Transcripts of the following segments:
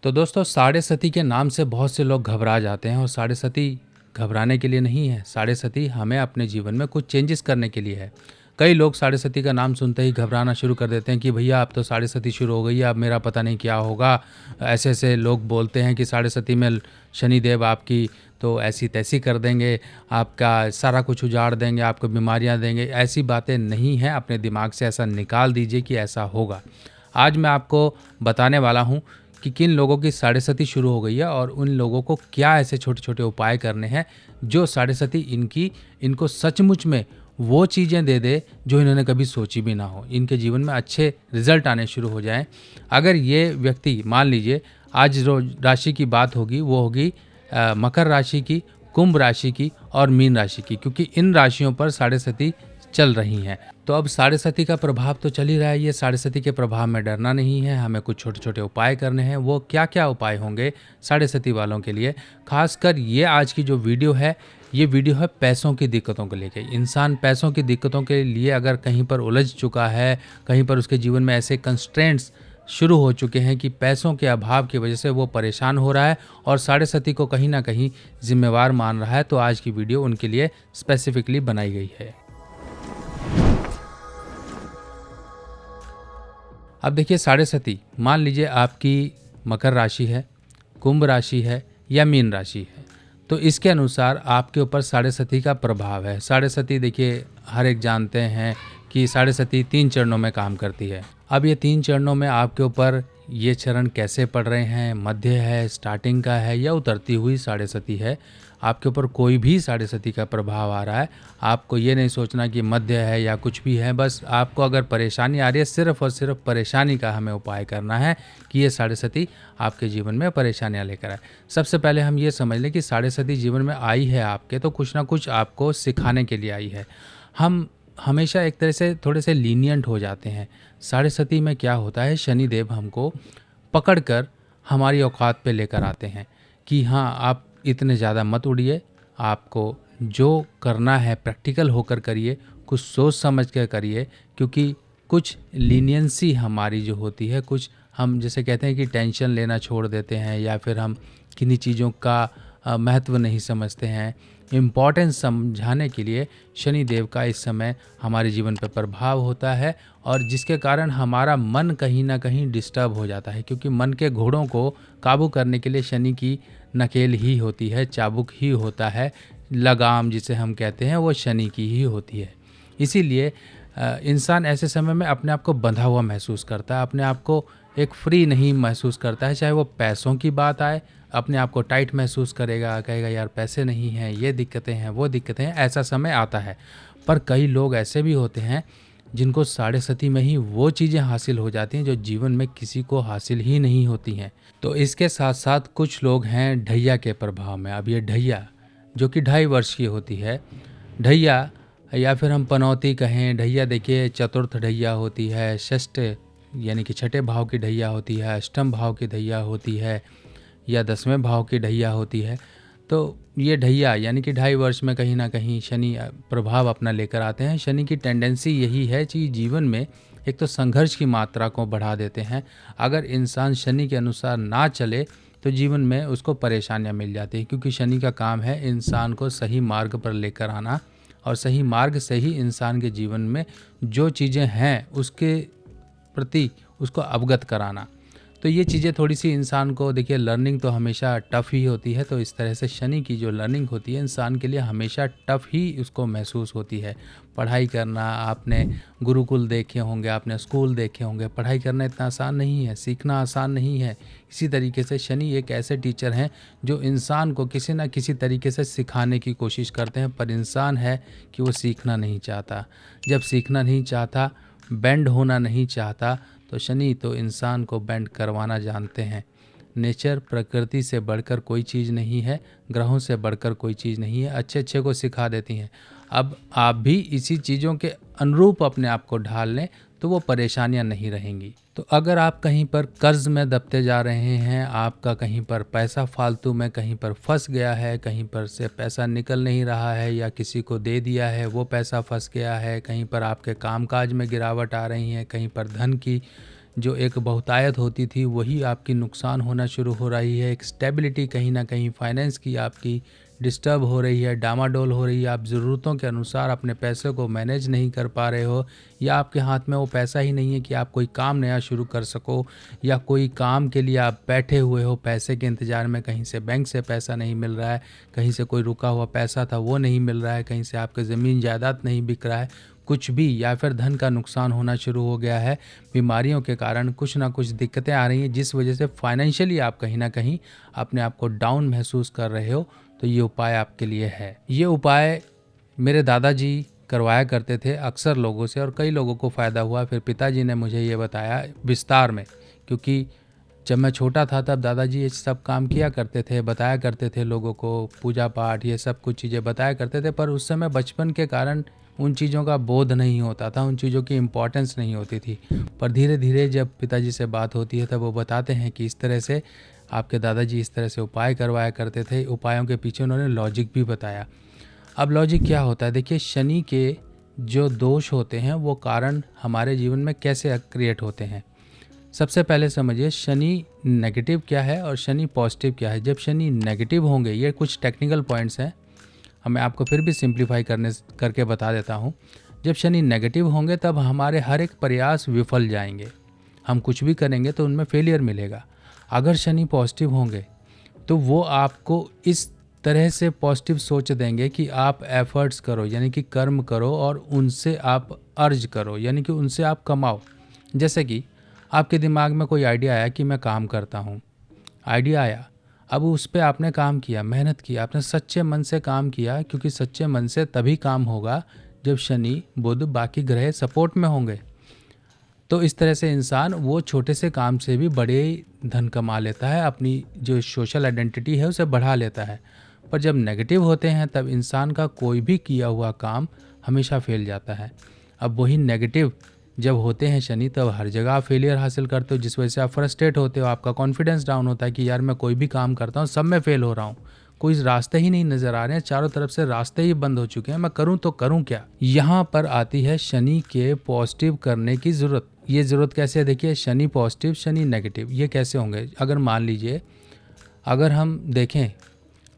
तो दोस्तों, साढ़े सती के नाम से बहुत से लोग घबरा जाते हैं और साढ़े सती घबराने के लिए नहीं है। साढ़े सती हमें अपने जीवन में कुछ चेंजेस करने के लिए है। कई लोग साढ़े सती का नाम सुनते ही घबराना शुरू कर देते हैं कि भैया अब तो साढ़े सती शुरू हो गई है, अब मेरा पता नहीं क्या होगा। ऐसे ऐसे लोग बोलते हैं कि साढ़े सती में शनिदेव आपकी तो ऐसी तैसी कर देंगे, आपका सारा कुछ उजाड़ देंगे, आपको बीमारियां देंगे। ऐसी बातें नहीं हैं, अपने दिमाग से ऐसा निकाल दीजिए कि ऐसा होगा। आज मैं आपको बताने वाला हूँ कि किन लोगों की साढ़े सती शुरू हो गई है और उन लोगों को क्या ऐसे छोटे छोटे उपाय करने हैं जो साढ़े सती इनको सचमुच में वो चीज़ें दे दे जो इन्होंने कभी सोची भी ना हो, इनके जीवन में अच्छे रिजल्ट आने शुरू हो जाएं। अगर ये व्यक्ति, मान लीजिए आज जो राशि की बात होगी वो होगी मकर राशि की, कुंभ राशि की और मीन राशि की, क्योंकि इन राशियों पर साढ़े सती चल रही हैं। तो अब साढ़े सती का प्रभाव तो चल ही रहा है। ये साढ़े सती के प्रभाव में डरना नहीं है, हमें कुछ छोटे छोटे उपाय करने हैं। वो क्या क्या उपाय होंगे साढ़े सती वालों के लिए, खासकर ये आज की जो वीडियो है, ये वीडियो है पैसों की दिक्कतों को लेके। इंसान पैसों की दिक्कतों के लिए अगर कहीं पर उलझ चुका है, कहीं पर उसके जीवन में ऐसे कंस्ट्रेंट्स शुरू हो चुके हैं कि पैसों के अभाव की वजह से वो परेशान हो रहा है और साढ़े सती को कहीं ना कहीं जिम्मेवार मान रहा है, तो आज की वीडियो उनके लिए स्पेसिफिकली बनाई गई है। अब देखिए, साढ़े सती, मान लीजिए आपकी मकर राशि है, कुंभ राशि है या मीन राशि है, तो इसके अनुसार आपके ऊपर साढ़े सती का प्रभाव है। साढ़े सती देखिए, हर एक जानते हैं कि साढ़े सती 3 चरणों में काम करती है। अब ये 3 चरणों में आपके ऊपर ये चरण कैसे पड़ रहे हैं, मध्य है, स्टार्टिंग का है या उतरती हुई साढ़े सती है, आपके ऊपर कोई भी साढ़े सती का प्रभाव आ रहा है, आपको ये नहीं सोचना कि मध्य है या कुछ भी है। बस आपको अगर परेशानी आ रही है, सिर्फ और सिर्फ परेशानी का हमें उपाय करना है कि ये साढ़े सती आपके जीवन में परेशानियां लेकर आए। सबसे पहले हम ये समझ लें कि साढ़े सती जीवन में आई है आपके, तो कुछ ना कुछ आपको सिखाने के लिए आई है। हम हमेशा एक तरह से थोड़े से लीनियंट हो जाते हैं। साढ़े सती में क्या होता है, शनिदेव हमको पकड़ कर हमारी औकात पे लेकर आते हैं कि हाँ, आप इतने ज़्यादा मत उड़िए, आपको जो करना है प्रैक्टिकल होकर करिए, कुछ सोच समझ कर करिए, क्योंकि कुछ लीनियंसी हमारी जो होती है, कुछ हम जैसे कहते हैं कि टेंशन लेना छोड़ देते हैं या फिर हम किन्हीं चीज़ों का महत्व नहीं समझते हैं। इम्पॉर्टेंस समझाने के लिए शनिदेव का इस समय हमारे जीवन पर प्रभाव होता है और जिसके कारण हमारा मन कहीं ना कहीं डिस्टर्ब हो जाता है, क्योंकि मन के घोड़ों को काबू करने के लिए शनि की नकेल ही होती है, चाबुक ही होता है, लगाम जिसे हम कहते हैं वो शनि की ही होती है। इसीलिए इंसान ऐसे समय में अपने आप को बंधा हुआ महसूस करता है, अपने आप को एक फ्री नहीं महसूस करता है। चाहे वो पैसों की बात आए, अपने आप को टाइट महसूस करेगा, कहेगा यार पैसे नहीं हैं, ये दिक्कतें हैं, वो दिक्कतें हैं, ऐसा समय आता है। पर कई लोग ऐसे भी होते हैं जिनको साढ़े सती में ही वो चीज़ें हासिल हो जाती हैं जो जीवन में किसी को हासिल ही नहीं होती हैं। तो इसके साथ साथ कुछ लोग हैं ढैया के प्रभाव में। अब ये ढैया जो कि 2.5 वर्ष की होती है, ढैया या फिर हम पनौती कहें, ढैया देखिए चतुर्थ ढैया होती है, षष्ठ यानी कि छठे भाव की ढैया होती है, अष्टम भाव की ढैया होती है या 10वें भाव की ढैया होती है। तो ये ढैया यानी कि 2.5 वर्ष में कहीं ना कहीं शनि प्रभाव अपना लेकर आते हैं। शनि की टेंडेंसी यही है कि जीवन में एक तो संघर्ष की मात्रा को बढ़ा देते हैं। अगर इंसान शनि के अनुसार ना चले तो जीवन में उसको परेशानियां मिल जाती हैं, क्योंकि शनि का काम है इंसान को सही मार्ग पर लेकर आना और सही मार्ग से ही इंसान के जीवन में जो चीज़ें हैं उसके प्रति उसको अवगत कराना। तो ये चीज़ें थोड़ी सी इंसान को, देखिए लर्निंग तो हमेशा टफ़ ही होती है, तो इस तरह से शनि की जो लर्निंग होती है इंसान के लिए हमेशा टफ़ ही उसको महसूस होती है। पढ़ाई करना, आपने गुरुकुल देखे होंगे, आपने स्कूल देखे होंगे, पढ़ाई करना इतना आसान नहीं है, सीखना आसान नहीं है। इसी तरीके से शनि एक ऐसे टीचर हैं जो इंसान को किसी न किसी तरीके से सिखाने की कोशिश करते हैं, पर इंसान है कि वो सीखना नहीं चाहता। जब सीखना नहीं चाहता, बेंड होना नहीं चाहता, तो शनि तो इंसान को बेंड करवाना जानते हैं। नेचर, प्रकृति से बढ़कर कोई चीज़ नहीं है, ग्रहों से बढ़कर कोई चीज़ नहीं है, अच्छे अच्छे को सिखा देती हैं। अब आप भी इसी चीज़ों के अनुरूप अपने आप को ढाल लें तो वो परेशानियां नहीं रहेंगी। तो अगर आप कहीं पर कर्ज में दबते जा रहे हैं, आपका कहीं पर पैसा फालतू में कहीं पर फंस गया है, कहीं पर से पैसा निकल नहीं रहा है या किसी को दे दिया है वो पैसा फंस गया है, कहीं पर आपके कामकाज में गिरावट आ रही है, कहीं पर धन की जो एक बहुतायत होती थी वही आपकी नुकसान होना शुरू हो रही है। एक स्टेबिलिटी कहीं ना कहीं फाइनेंस की आपकी डिस्टर्ब हो रही है, डामाडोल हो रही है। आप ज़रूरतों के अनुसार अपने पैसे को मैनेज नहीं कर पा रहे हो, या आपके हाथ में वो पैसा ही नहीं है कि आप कोई काम नया शुरू कर सको, या कोई काम के लिए आप बैठे हुए हो पैसे के इंतज़ार में, कहीं से बैंक से पैसा नहीं मिल रहा है, कहीं से कोई रुका हुआ पैसा था वो नहीं मिल रहा है, कहीं से आपके ज़मीन जायदाद नहीं बिक रहा है, कुछ भी, या फिर धन का नुकसान होना शुरू हो गया है। बीमारियों के कारण कुछ ना कुछ दिक्कतें आ रही हैं, जिस वजह से फाइनेंशियली आप कहीं ना कहीं अपने आप को डाउन महसूस कर रहे हो, तो ये उपाय आपके लिए है। ये उपाय मेरे दादाजी करवाया करते थे अक्सर लोगों से, और कई लोगों को फ़ायदा हुआ। फिर पिताजी ने मुझे ये बताया विस्तार में, क्योंकि जब मैं छोटा था तब दादाजी ये सब काम किया करते थे, बताया करते थे लोगों को, पूजा पाठ ये सब कुछ चीज़ें बताया करते थे। पर उस समय बचपन के कारण उन चीज़ों का बोध नहीं होता था, उन चीज़ों की इम्पोर्टेंस नहीं होती थी। पर धीरे धीरे जब पिताजी से बात होती है तब वो बताते हैं कि इस तरह से आपके दादाजी इस तरह से उपाय करवाया करते थे। उपायों के पीछे उन्होंने लॉजिक भी बताया। अब लॉजिक क्या होता है, देखिए शनि के जो दोष होते हैं वो कारण हमारे जीवन में कैसे क्रिएट होते हैं। सबसे पहले समझिए शनि नेगेटिव क्या है और शनि पॉजिटिव क्या है। जब शनि नेगेटिव होंगे, ये कुछ टेक्निकल पॉइंट्स हैं, मैं आपको फिर भी सिंप्लीफाई करके बता देता हूँ। जब शनि नेगेटिव होंगे तब हमारे हर एक प्रयास विफल जाएंगे, हम कुछ भी करेंगे तो उनमें फेलियर मिलेगा। अगर शनि पॉजिटिव होंगे तो वो आपको इस तरह से पॉजिटिव सोच देंगे कि आप एफर्ट्स करो, यानी कि कर्म करो, और उनसे आप अर्ज करो, यानी कि उनसे आप कमाओ। जैसे कि आपके दिमाग में कोई आइडिया आया कि मैं काम करता हूँ, आइडिया आया, अब उस पर आपने काम किया, मेहनत की, आपने सच्चे मन से काम किया, क्योंकि सच्चे मन से तभी काम होगा जब शनि बुध बाकी ग्रह सपोर्ट में होंगे। तो इस तरह से इंसान वो छोटे से काम से भी बड़े धन कमा लेता है, अपनी जो सोशल आइडेंटिटी है उसे बढ़ा लेता है। पर जब नेगेटिव होते हैं तब इंसान का कोई भी किया हुआ काम हमेशा फेल जाता है। अब वही नेगेटिव जब होते हैं शनि, तब हर जगह आप फेलियर हासिल करते हो, जिस वजह से आप फ्रस्ट्रेट होते हो, आपका कॉन्फिडेंस डाउन होता है कि यार मैं कोई भी काम करता हूँ सब में फेल हो रहा हूँ, कोई रास्ते ही नहीं नज़र आ रहे हैं, चारों तरफ से रास्ते ही बंद हो चुके हैं, मैं करूँ तो करूँ क्या। यहाँ पर आती है शनि के पॉजिटिव करने की ज़रूरत। ये ज़रूरत कैसे है, देखिए शनि पॉजिटिव शनि नेगेटिव ये कैसे होंगे। अगर मान लीजिए, अगर हम देखें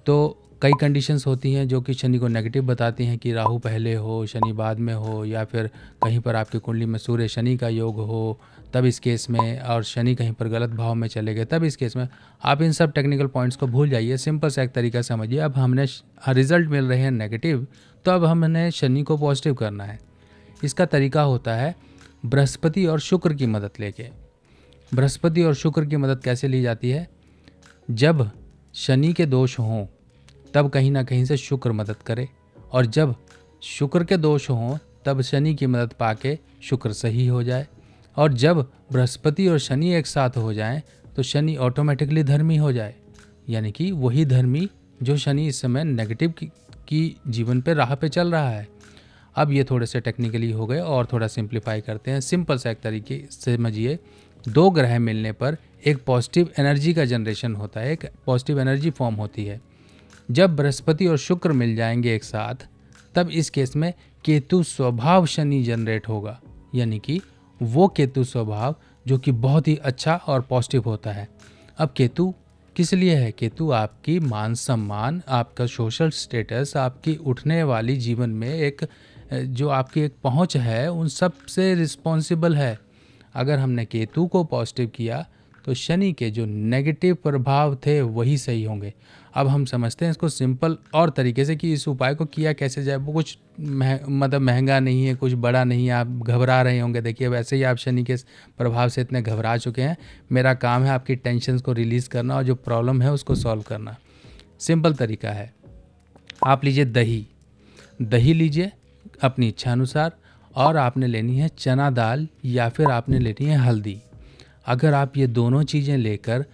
तो कई कंडीशंस होती हैं जो कि शनि को नेगेटिव बताती हैं, कि राहु पहले हो, शनि बाद में हो, या फिर कहीं पर आपकी कुंडली में सूर्य शनि का योग हो तब इस केस में, और शनि कहीं पर गलत भाव में चले गए तब इस केस में। आप इन सब टेक्निकल पॉइंट्स को भूल जाइए, सिंपल सा एक तरीका समझिए। अब हमने रिजल्ट मिल रहे हैं नेगेटिव, तो अब हमने शनि को पॉजिटिव करना है। इसका तरीका होता है बृहस्पति और शुक्र की मदद लेके। बृहस्पति और शुक्र की मदद कैसे ली जाती है, जब शनि के दोष हों तब कहीं ना कहीं से शुक्र मदद करे, और जब शुक्र के दोष हों तब शनि की मदद पाके शुक्र सही हो जाए, और जब बृहस्पति और शनि एक साथ हो जाएं तो शनि ऑटोमेटिकली धर्मी हो जाए, यानी कि वही धर्मी जो शनि इस समय नेगेटिव की जीवन पे राह पे चल रहा है। अब ये थोड़े से टेक्निकली हो गए, और थोड़ा सिंप्लीफाई करते हैं। सिंपल सा एक तरीके से समझिए, दो ग्रह मिलने पर एक पॉजिटिव एनर्जी का जनरेशन होता है, एक पॉजिटिव एनर्जी फॉर्म होती है। जब बृहस्पति और शुक्र मिल जाएंगे एक साथ, तब इस केस में केतु स्वभाव शनि जनरेट होगा, यानी कि वो केतु स्वभाव जो कि बहुत ही अच्छा और पॉजिटिव होता है। अब केतु किस लिए है, केतु आपकी मान सम्मान, आपका सोशल स्टेटस, आपकी उठने वाली जीवन में एक जो आपकी एक पहुंच है, उन सब से रिस्पॉन्सिबल है। अगर हमने केतु को पॉजिटिव किया तो शनि के जो नेगेटिव प्रभाव थे वही सही होंगे। अब हम समझते हैं इसको सिंपल और तरीके से कि इस उपाय को किया कैसे जाए। वो कुछ मतलब महंगा नहीं है, कुछ बड़ा नहीं है, आप घबरा रहे होंगे। देखिए वैसे ही आप शनि के प्रभाव से इतने घबरा चुके हैं, मेरा काम है आपकी टेंशन को रिलीज़ करना और जो प्रॉब्लम है उसको सॉल्व करना। सिंपल तरीका है, आप लीजिए दही लीजिए अपनी इच्छा अनुसार, और आपने लेनी है चना दाल या फिर आपने लेनी है हल्दी। अगर आप ये दोनों चीज़ें लेकर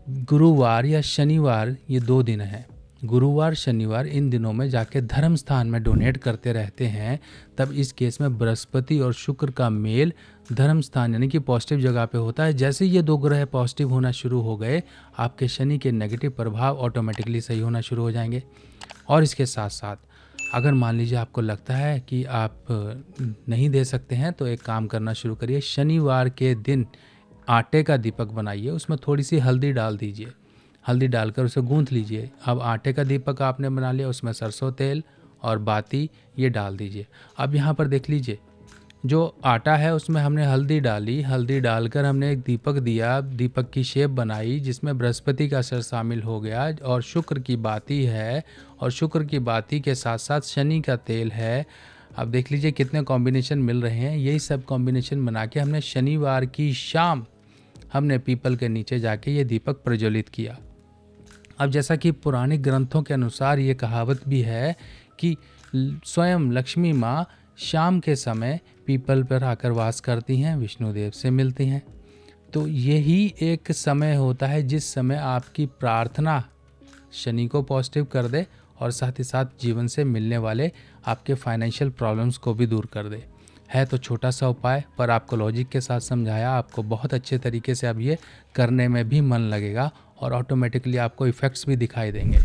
गुरुवार या शनिवार, ये 2 दिन हैं, गुरुवार शनिवार, इन दिनों में जाके धर्म स्थान में डोनेट करते रहते हैं, तब इस केस में बृहस्पति और शुक्र का मेल धर्म स्थान यानी कि पॉजिटिव जगह पे होता है। जैसे ये 2 ग्रह पॉजिटिव होना शुरू हो गए, आपके शनि के नेगेटिव प्रभाव ऑटोमेटिकली सही होना शुरू हो जाएंगे। और इसके साथ साथ अगर मान लीजिए आपको लगता है कि आप नहीं दे सकते हैं, तो एक काम करना शुरू करिए, शनिवार के दिन आटे का दीपक बनाइए, उसमें थोड़ी सी हल्दी डाल दीजिए, हल्दी डालकर उसे गूंथ लीजिए। अब आटे का दीपक आपने बना लिया, उसमें सरसों तेल और बाती ये डाल दीजिए। अब यहाँ पर देख लीजिए, जो आटा है उसमें हमने हल्दी डाली, हल्दी डालकर हमने एक दीपक दिया, दीपक की शेप बनाई जिसमें बृहस्पति का असर शामिल हो गया और शुक्र की बाती है, और शुक्र की बाती के साथ साथ शनि का तेल है। अब देख लीजिए कितने कॉम्बिनेशन मिल रहे हैं। यही सब कॉम्बिनेशन बना के हमने शनिवार की शाम हमने पीपल के नीचे जाके ये दीपक प्रज्वलित किया। अब जैसा कि पुराने ग्रंथों के अनुसार ये कहावत भी है कि स्वयं लक्ष्मी माँ शाम के समय पीपल पर आकर वास करती हैं, विष्णुदेव से मिलती हैं। तो यही एक समय होता है जिस समय आपकी प्रार्थना शनि को पॉजिटिव कर दे और साथ ही साथ जीवन से मिलने वाले आपके फाइनेंशियल प्रॉब्लम्स को भी दूर कर दे। है तो छोटा सा उपाय, पर आपको लॉजिक के साथ समझाया, आपको बहुत अच्छे तरीके से अब ये करने में भी मन लगेगा और ऑटोमेटिकली आपको इफ़ेक्ट्स भी दिखाई देंगे।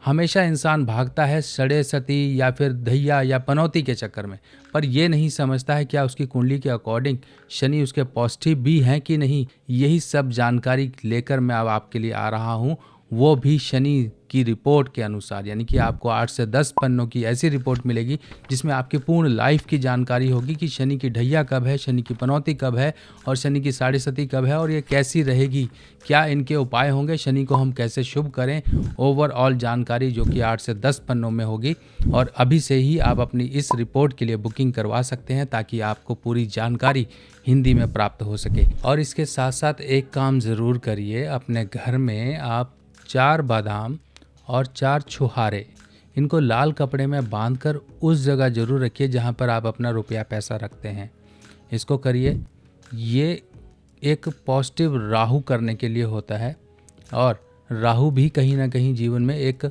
हमेशा इंसान भागता है सड़े सती या फिर दहिया या पनौती के चक्कर में, पर यह नहीं समझता है क्या उसकी कुंडली के अकॉर्डिंग शनि उसके पॉजिटिव भी हैं कि नहीं। यही सब जानकारी लेकर मैं अब आपके लिए आ रहा हूँ, वो भी शनि की रिपोर्ट के अनुसार, यानी कि आपको 8 से 10 पन्नों की ऐसी रिपोर्ट मिलेगी जिसमें आपकी पूर्ण लाइफ की जानकारी होगी कि शनि की ढैया कब है, शनि की पनौती कब है और शनि की साढ़े सती कब है और ये कैसी रहेगी, क्या इनके उपाय होंगे, शनि को हम कैसे शुभ करें। ओवरऑल जानकारी जो कि 8 से 10 पन्नों में होगी, और अभी से ही आप अपनी इस रिपोर्ट के लिए बुकिंग करवा सकते हैं ताकि आपको पूरी जानकारी हिंदी में प्राप्त हो सके। और इसके साथ साथ एक काम ज़रूर करिए, अपने घर में आप 4 बादाम और 4 छुहारे इनको लाल कपड़े में बांधकर उस जगह ज़रूर रखिए जहाँ पर आप अपना रुपया पैसा रखते हैं। इसको करिए, ये एक पॉजिटिव राहु करने के लिए होता है, और राहु भी कहीं ना कहीं जीवन में एक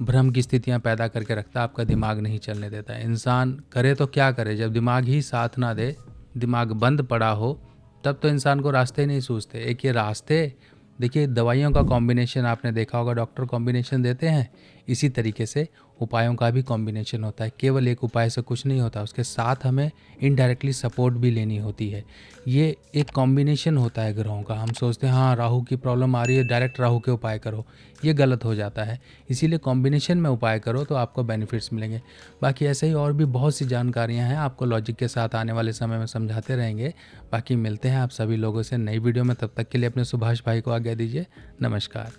भ्रम की स्थितियाँ पैदा करके रखता है, आपका दिमाग नहीं चलने देता है। इंसान करे तो क्या करे, जब दिमाग ही साथ ना दे, दिमाग बंद पड़ा हो, तब तो इंसान को रास्ते नहीं सूझते। एक ये रास्ते, देखिए दवाइयों का कॉम्बिनेशन आपने देखा होगा, डॉक्टर कॉम्बिनेशन देते हैं, इसी तरीके से उपायों का भी कॉम्बिनेशन होता है। केवल एक उपाय से कुछ नहीं होता, उसके साथ हमें इनडायरेक्टली सपोर्ट भी लेनी होती है। ये एक कॉम्बिनेशन होता है ग्रहों का। हम सोचते हैं हाँ राहु की प्रॉब्लम आ रही है, डायरेक्ट राहु के उपाय करो, ये गलत हो जाता है। इसीलिए कॉम्बिनेशन में उपाय करो तो आपको बेनिफिट्स मिलेंगे। बाकी ऐसे ही और भी बहुत सी जानकारियाँ हैं, आपको लॉजिक के साथ आने वाले समय में समझाते रहेंगे। बाकी मिलते हैं आप सभी लोगों से नई वीडियो में, तब तक के लिए अपने सुभाष भाई को आज्ञा दीजिए। नमस्कार।